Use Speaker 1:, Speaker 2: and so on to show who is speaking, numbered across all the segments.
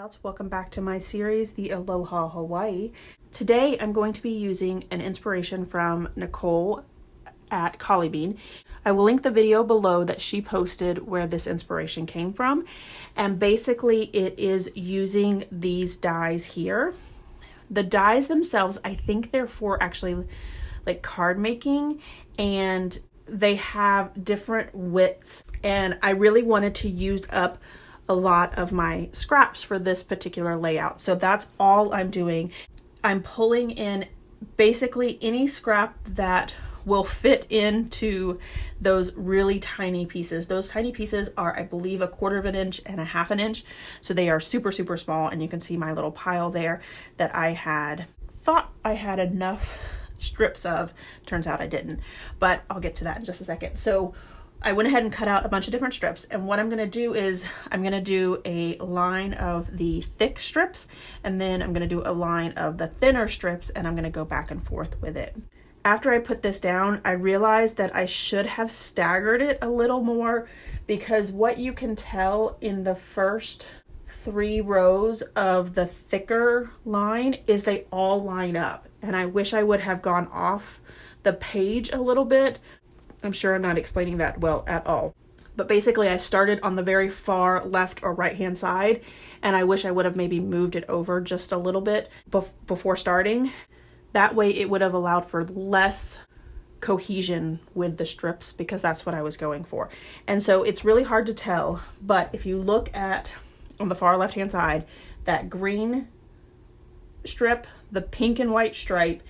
Speaker 1: layouts. Welcome back to my series, the Aloha Hawaii. Today I'm going to be using an inspiration from Nicole at Collie Bean. I will link the video below that she posted where this inspiration came from. And basically it is using these dies here. The dies themselves, I think they're for actually like card making, and they have different widths. And I really wanted to use up a lot of my scraps for this particular layout. So that's all I'm doing. I'm pulling in basically any scrap that will fit into those really tiny pieces. Those tiny pieces are, I believe, 1/4 of an inch and 1/2 an inch. So they are super, super small. And you can see my little pile there that I had thought I had enough strips of. Turns out I didn't, but I'll get to that in just a second. So I went ahead and cut out a bunch of different strips, and what I'm going to do is I'm going to do a line of the thick strips, and then I'm going to do a line of the thinner strips, and I'm going to go back and forth with it. After I put this down, I realized that I should have staggered it a little more, because what you can tell in the first 3 rows of the thicker line is they all line up, and I wish I would have gone off the page a little bit. I'm sure I'm not explaining that well at all. But basically I started on the very far left or right hand side, and I wish I would have maybe moved it over just a little bit before starting. That way it would have allowed for less cohesion with the strips, because that's what I was going for. And so it's really hard to tell, but if you look at on the far left hand side, that green strip, the pink and white stripe,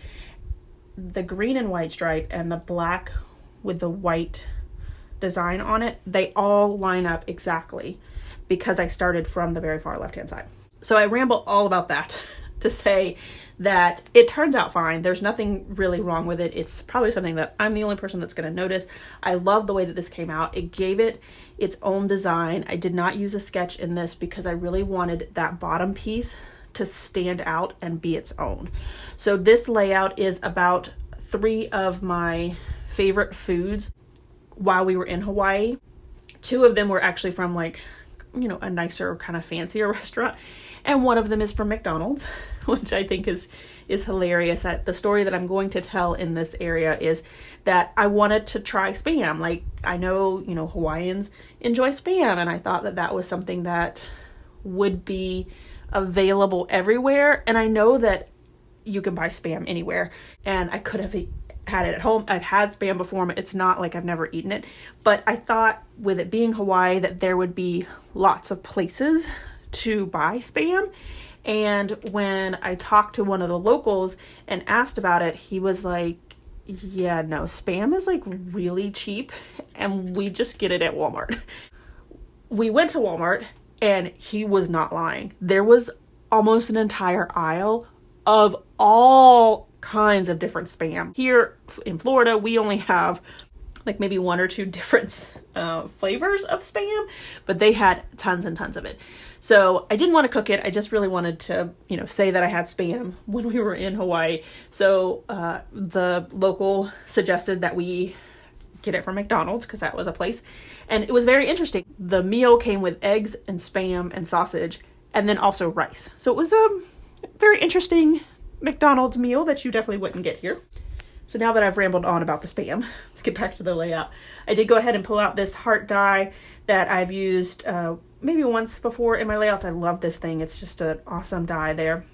Speaker 1: the green and white stripe, and the black with the white design on it, they all line up exactly because I started from the very far left hand side. So I ramble all about that to say that it turns out fine. There's nothing really wrong with it. It's probably something that I'm the only person that's going to notice. I love the way that this came out. It gave it its own design. I did not use a sketch in this because I really wanted that bottom piece to stand out and be its own. So this layout is about 3 of my favorite foods while we were in Hawaii. 2 of them were actually from like, you know, a nicer kind of fancier restaurant, and 1 of them is from McDonald's, which I think is hilarious. The story that I'm going to tell in this area is that I wanted to try Spam. Like, I know, you know, Hawaiians enjoy Spam, and I thought that that was something that would be available everywhere. And I know that you can buy Spam anywhere, and I could have had it at home. I've had Spam before. It's not like I've never eaten it, but I thought with it being Hawaii that there would be lots of places to buy Spam. And when I talked to one of the locals and asked about it, he was like, yeah, no, Spam is like really cheap, and we just get it at Walmart. We went to Walmart, and he was not lying. There was almost an entire aisle of all kinds of different Spam. Here in Florida, we only have like maybe 1 or 2 different flavors of Spam, but they had tons and tons of it. So I didn't want to cook it. I just really wanted to, you know, say that I had Spam when we were in Hawaii. So the local suggested that we get it from McDonald's because that was a place. And it was very interesting. The meal came with eggs and Spam and sausage, and then also rice. So it was a very interesting McDonald's meal that you definitely wouldn't get here. So now that I've rambled on about the Spam, let's get back to the layout. I did go ahead and pull out this heart die that I've used maybe once before in my layouts. I love this thing. It's just an awesome die there.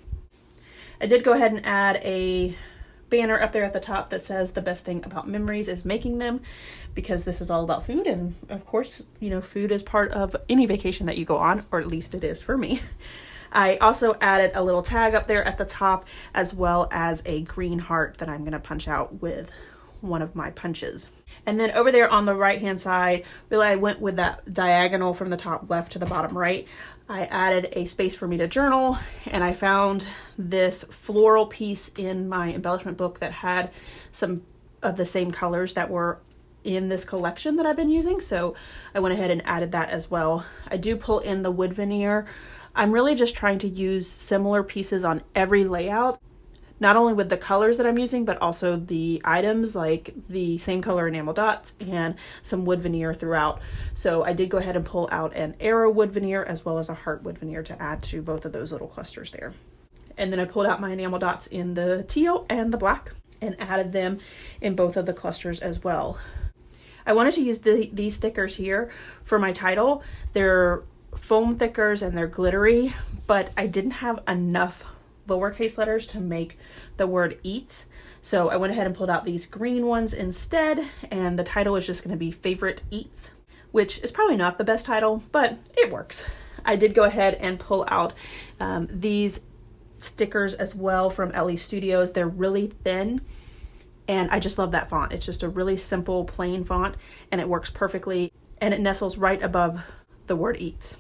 Speaker 1: I did go ahead and add a banner up there at the top that says the best thing about memories is making them, because this is all about food. And of course, you know, food is part of any vacation that you go on, or at least it is for me. I also added a little tag up there at the top, as well as a green heart that I'm going to punch out with one of my punches. And then over there on the right hand side, really I went with that diagonal from the top left to the bottom right. I added a space for me to journal, and I found this floral piece in my embellishment book that had some of the same colors that were in this collection that I've been using. So I went ahead and added that as well. I do pull in the wood veneer. I'm really just trying to use similar pieces on every layout. not only with the colors that I'm using, but also the items like the same color enamel dots and some wood veneer throughout. So I did go ahead and pull out an arrow wood veneer as well as a heart wood veneer to add to both of those little clusters there. And then I pulled out my enamel dots in the teal and the black and added them in both of the clusters as well. I wanted to use these thickers here for my title. They're foam thickers and they're glittery, but I didn't have enough lowercase letters to make the word eats. So I went ahead and pulled out these green ones instead, and the title is just going to be Favorite Eats, which is probably not the best title, but it works. I did go ahead and pull out these stickers as well from LE Studios. They're really thin, and I just love that font. It's just a really simple, plain font, and it works perfectly, and it nestles right above the word eats.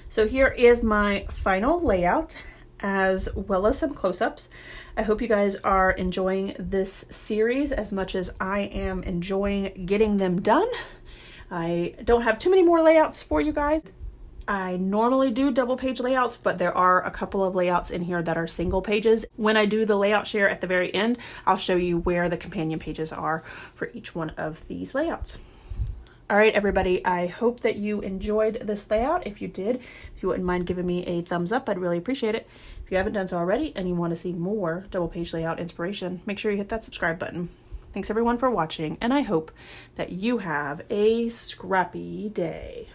Speaker 1: So here is my final layout, as well as some close-ups. I hope you guys are enjoying this series as much as I am enjoying getting them done. I don't have too many more layouts for you guys. I normally do double page layouts, but there are a couple of layouts in here that are single pages. When I do the layout share at the very end, I'll show you where the companion pages are for each one of these layouts. All right, everybody, I hope that you enjoyed this layout. If you did, if you wouldn't mind giving me a thumbs up, I'd really appreciate it. If you haven't done so already and you want to see more double page layout inspiration, make sure you hit that subscribe button. Thanks everyone for watching, and I hope that you have a scrappy day.